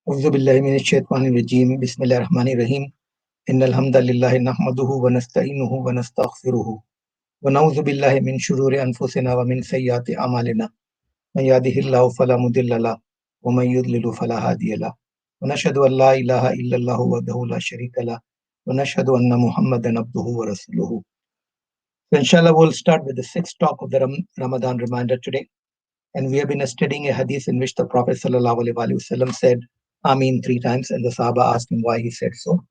أعوذ بالله من الشيطان الرجيم بسم الله الرحمن الرحيم إن الحمد لله نحمده ونستعينه ونستغفره ونعوذ بالله من شرور أنفسنا ومن سيئات أعمالنا من يهده الله فلا مضل له ومن يضلل فلا هادي له ونشهد أن لا إله إلا الله وحده لا شريك له ونشهد أن محمدا عبده ورسوله. So inshallah we'll start with the sixth talk of the Ramadan reminder today. And we have been studying a hadith in which the Prophet ﷺ said Ameen three times, and the Sahaba asked him why he said so.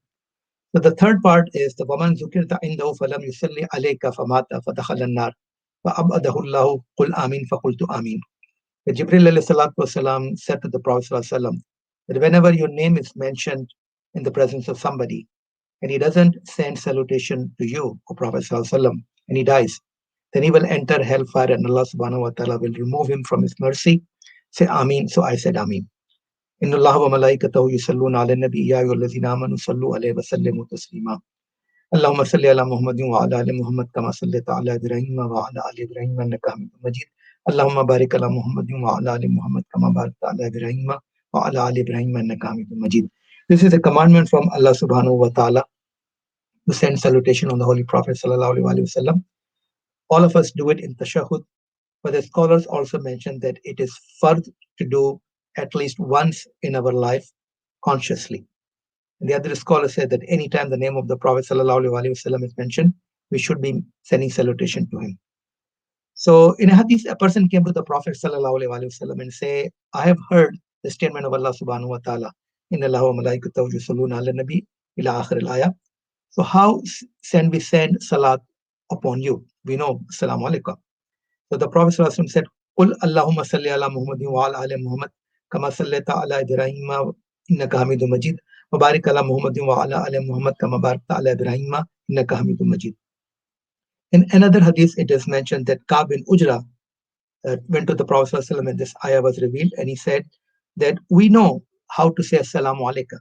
So the third part is the Waman Zukirta Indahu Falam Yusalli Alayka Famata Fadakhala Nar Fa'abadahu Allahu Qul Amin Faqultu Amin. The Jibril والسلام, said to the Prophet ﷺ that whenever your name is mentioned in the presence of somebody and he doesn't send salutation to you, O Prophet ﷺ, and he dies, then he will enter hellfire and Allah subhanahu wa ta'ala will remove him from his mercy. Say Ameen. So I said Ameen. Inna Allah wa malaikatahu yusalluna ala nabi ya ayyuhallazina amanu sallu alayhi wa sallimu taslima. Allahumma salli ala Muhammadin wa ala ali Muhammad kama sallaita ala Ibrahim wa ala ali Ibrahim innaka Hamidum Majid. Allahumma barik ala Muhammadin wa ala ali Muhammad kama barakta ala Ibrahim wa ala ali Ibrahim innaka Hamidum Majid. This is a commandment from Allah subhanahu wa ta'ala to send salutation on the Holy Prophet sallallahu alaihi wasallam. All of us do it in tashahhud, but the scholars also mention that it is fard to do at least once in our life consciously. And the other scholars say that anytime the name of the Prophet ﷺ is mentioned, we should be sending salutation to him. So in a hadith, a person came to the Prophet ﷺ and say, I have heard the statement of Allah subhanahu wa ta'ala, Inna Allahu wa malaikatahu yusalluna ala nabi ila akhir al-ayah. So how we send salat upon you? We know, Assalamu alaikum. So the Prophet ﷺ said, Qul Allahumma salli ala Muhammadin wa ala ali Muhammad kama sallaita ala Ibrahim innaka Hamidum Majid wa barik ala Muhammadin wa ala ali Muhammad kama barakta ala Ibrahim innaka Hamidum Majid. In another hadith, it is mentioned that Ka'b bin Ujra went to the Prophet ﷺ and this ayah was revealed, and he said that we know how to say Assalamu alaikum,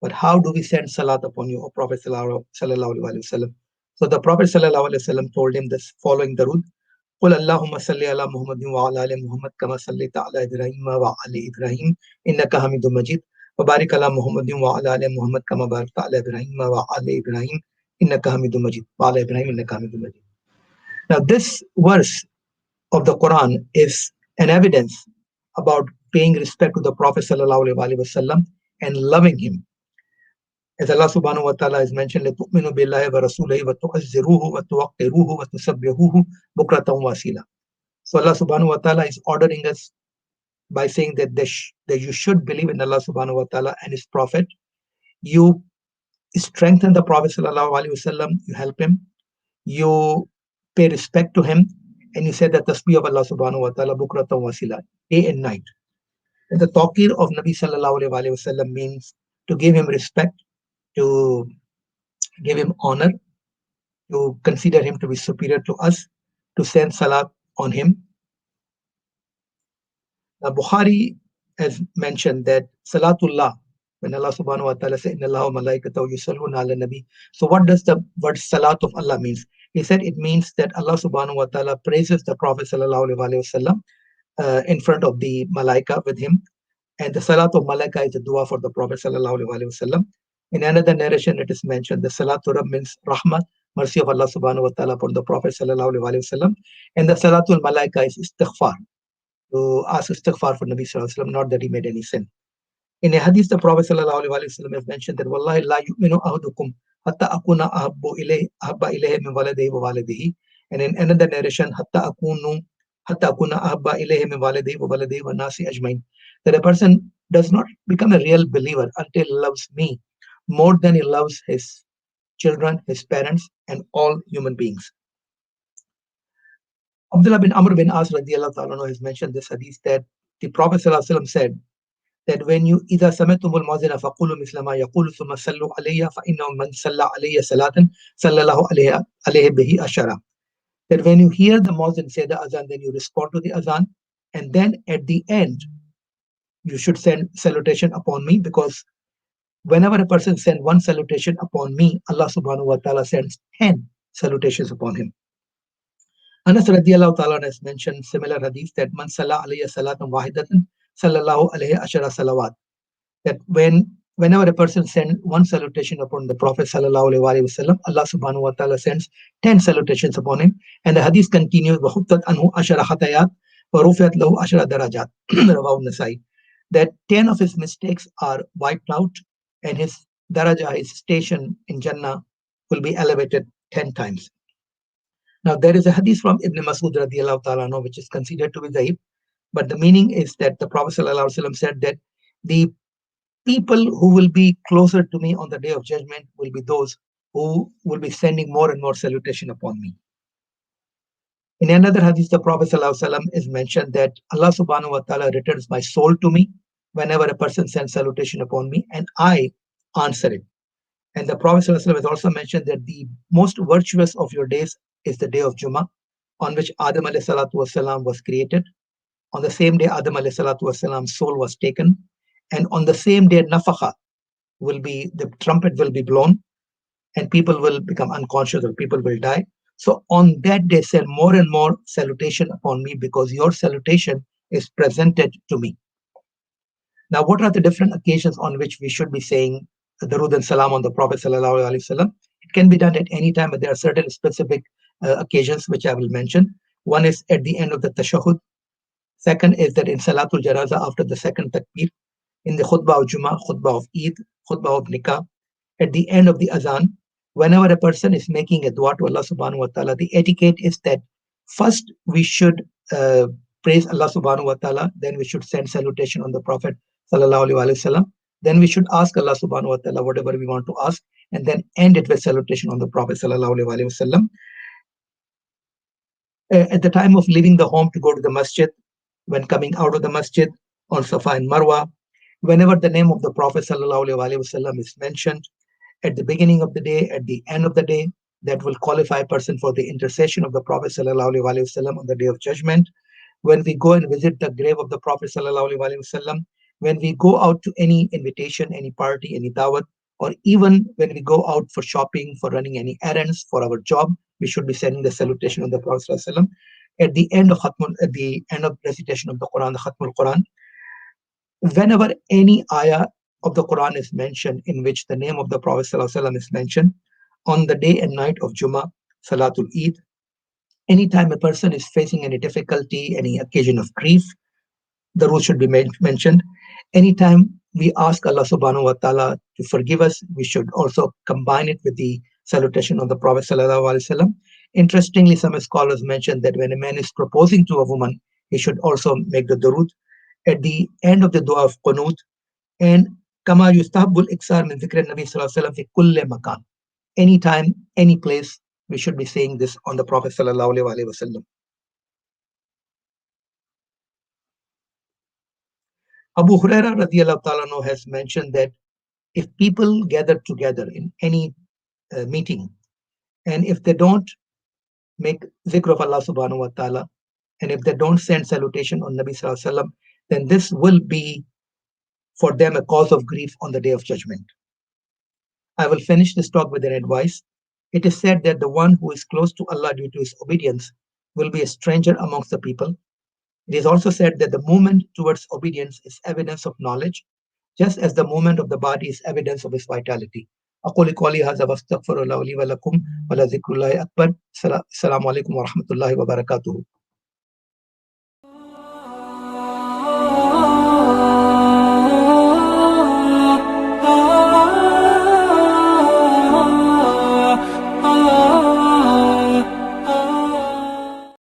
but how do we send salat upon you, O Prophet sallallahu alaihi wasallam? So the Prophet sallallahu alaihi wasallam told him this following the rule: قل اللهم صل على محمد وعلى آل محمد كما صليت على إبراهيم وعلى إبراهيم إنك حميد مجيد وبارك على محمد وعلى آل محمد كما باركت على إبراهيم وعلى إبراهيم إنك حميد مجيد وعلى إبراهيم إنك حميد مجيد. Now this verse of the Quran is an evidence about paying respect to the Prophet sallallahu alaihi wasallam and loving him. As Allah subhanahu wa ta'ala has mentioned, لَتُؤْمِنُوا بِاللَّهِ وَرَسُولِهِ وَتُعَزِّرُوهُ وَتُوَقِّرُوهُ وَتُسَبِّحُوهُ بُكْرَةً وَأَصِيلًا. So Allah subhanahu wa ta'ala is ordering us by saying that you should believe in Allah subhanahu wa ta'ala and his Prophet. You strengthen the Prophet sallallahu alaihi wasallam, you help him, you pay respect to him, and you say the tasbih of Allah subhanahu wa ta'ala bukratan wasila, day and night. And the tawqir of Nabi sallallahu alaihi wasallam means to give him respect, to give him honor, to consider him to be superior to us, to send salat on him. Now, Bukhari has mentioned that Salatullah, when Allah subhanahu wa ta'ala said, Inna Allah wa malaikatahu yusalluna ala nabi. So what does the word Salat of Allah means? He said it means that Allah subhanahu wa ta'ala praises the Prophet sallallahu alaihi wasallam in front of the malaika with him. And the Salat of malaika is a dua for the Prophet sallallahu alaihi wasallam. In another narration, it is mentioned the Salatul Rabb means rahmat, mercy of Allah subhanahu wa ta'ala upon the Prophet sallallahu alaihi wasallam. And the Salatul Malaika is istighfar, to ask istighfar for Nabi sallallahu alaihi wasallam, not that he made any sin. In a hadith, the Prophet sallallahu alaihi wasallam has mentioned that Wallahi la yu'minu ahadukum hatta akuna ahabba ilayhi min waladihi wa walidihi. And in another narration, hatta akuna ahabba ilayhi min waladihi wa walidihi wa nasi ajmain. That a person does not become a real believer until he loves me more than he loves his children, his parents, and all human beings. Abdullah bin Amr bin As radiallahu ta'ala has mentioned this hadith that the Prophet ﷺ said that when you إذا سمعتم المؤذن فقولوا مثل ما يقول ثم صلوا علي فإنه من صلى علي صلاة صلى الله عليه به عشرة. That when you hear the muezzin say the azan, then you respond to the azan, and then at the end you should send salutation upon me, because whenever a person sends one salutation upon me, Allah subhanahu wa ta'ala sends 10 salutations upon him. Anas radiallahu ta'ala has mentioned similar hadith that man salla alayya salatan wahidatan sallallahu alayhi ashara salawat. that whenever a person sends one salutation upon the Prophet sallallahu alaihi wasallam, Allah subhanahu wa ta'ala sends 10 salutations upon him. And the hadith continues, وَحُطَّتْ أَنْهُ أَشَرَ خَطَيَاتٍ وَرُفِعَتْ لَهُ أَشْرَ دَرَجَاتٍ Rawahu Nasai. That 10 of his mistakes are wiped out, and his daraja, his station in Jannah, will be elevated 10 times. Now, there is a hadith from Ibn Masud radiallahu ta'ala anhu, which is considered to be dhaif, but the meaning is that the Prophet sallallahu alaihi wasallam said that the people who will be closer to me on the day of judgment will be those who will be sending more and more salutation upon me. In another hadith, the Prophet ﷺ is mentioned that Allah subhanahu wa ta'ala returns my soul to me whenever a person sends salutation upon me, and I answer it. And the Prophet ﷺ has also mentioned that the most virtuous of your days is the day of Jummah, on which Adam alayhi salatu wasalam was created. On the same day, Adam alayhi salatu wasalam's soul was taken. And on the same day, nafakha the trumpet will be blown, and people will become unconscious or people will die. So on that day, send more and more salutation upon me, because your salutation is presented to me. Now, what are the different occasions on which we should be saying Darud and Salam on the Prophet sallallahu alaihi wasallam? It can be done at any time, but there are certain specific occasions which I will mention. One is at the end of the tashahhud. Second is that in Salatul Janaza after the second takbir, in the khutbah of Jummah, khutbah of Eid, khutbah of Nikah, at the end of the azan, whenever a person is making a dua to Allah subhanahu wa ta'ala, the etiquette is that first we should praise Allah subhanahu wa ta'ala, then we should send salutation on the Prophet sallallahu alaihi wasallam, then we should ask Allah subhanahu wa ta'ala whatever we want to ask, and then end it with salutation on the Prophet sallallahu alaihi wasallam. At the time of leaving the home to go to the masjid, when coming out of the masjid, on Safa and Marwa, whenever the name of the Prophet sallallahu alaihi wasallam is mentioned, at the beginning of the day, at the end of the day, that will qualify a person for the intercession of the Prophet sallallahu alaihi wasallam on the day of judgment. When we go and visit the grave of the Prophet sallallahu alaihi wasallam, when we go out to any invitation, any party, any dawat, or even when we go out for shopping, for running any errands, for our job, we should be sending the salutation of the Prophet sallallahu alaihi wasallam. At the end of recitation of the Quran, the Khatmul Quran, whenever any ayah of the Quran is mentioned in which the name of the Prophet ﷺ is mentioned, on the day and night of Jummah, Salatul Eid, anytime a person is facing any difficulty, any occasion of grief, the rule should be mentioned. Anytime we ask Allah subhanahu wa ta'ala to forgive us, we should also combine it with the salutation of the Prophet ﷺ. Interestingly, some scholars mention that when a man is proposing to a woman, he should also make the durood at the end of the dua of qunut, and kama yustahabbul iksar min dhikr nabi sallallahu alaihi wasallam fi kulli makan. Anytime, any place, we should be saying this on the Prophet sallallahu alaihi wasallam. Abu Huraira radiallahu ta'ala has mentioned that if people gather together in any meeting, and if they don't make zikr of Allah subhanahu wa ta'ala, and if they don't send salutation on Nabi sallallahu alaihi wasallam, then this will be for them a cause of grief on the day of judgment. I will finish this talk with an advice. It is said that the one who is close to Allah due to his obedience will be a stranger amongst the people. It is also said that the movement towards obedience is evidence of knowledge, just as the movement of the body is evidence of its vitality. أقول قولي هذا واستغفر الله لي ولكم ولذكر الله أكبر. السلام عليكم ورحمة الله وبركاته.